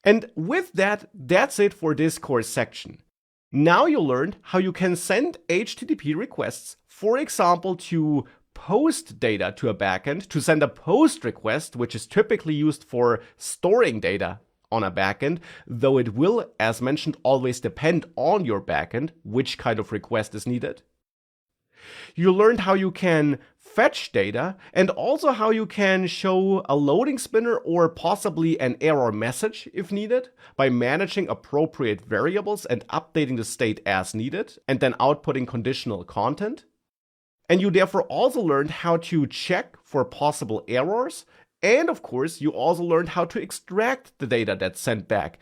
And with that, that's it for this course section. Now you learned how you can send HTTP requests, for example, to post data to a backend, to send a post request, which is typically used for storing data on a backend, though it will, as mentioned, always depend on your backend which kind of request is needed. You learned how you can fetch data and also how you can show a loading spinner or possibly an error message if needed by managing appropriate variables and updating the state as needed and then outputting conditional content. And you therefore also learned how to check for possible errors. And of course, you also learned how to extract the data that's sent back.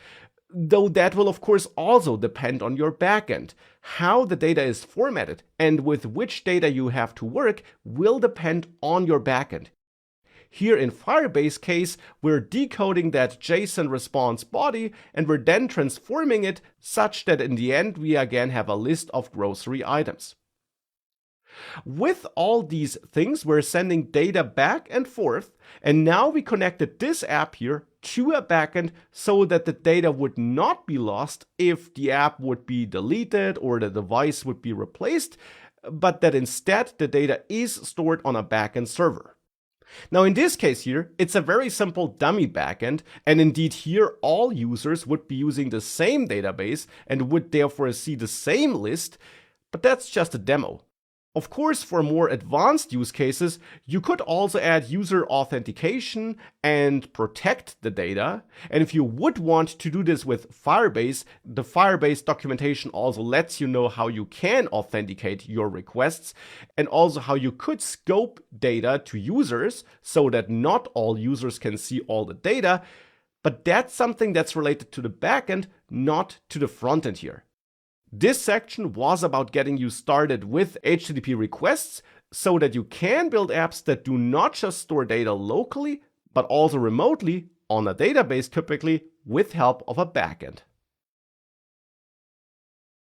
Though that will of course also depend on your backend. How the data is formatted and with which data you have to work will depend on your backend. Here in Firebase case, we're decoding that JSON response body and we're then transforming it such that in the end we again have a list of grocery items. With all these things, we're sending data back and forth, and now we connected this app here to a backend so that the data would not be lost if the app would be deleted or the device would be replaced, but that instead the data is stored on a backend server. Now in this case here, it's a very simple dummy backend, and indeed here all users would be using the same database and would therefore see the same list, but that's just a demo. Of course, for more advanced use cases, you could also add user authentication and protect the data. And if you would want to do this with Firebase, the Firebase documentation also lets you know how you can authenticate your requests and also how you could scope data to users so that not all users can see all the data. But that's something that's related to the backend, not to the frontend here. This section was about getting you started with HTTP requests so that you can build apps that do not just store data locally, but also remotely on a database typically with help of a backend.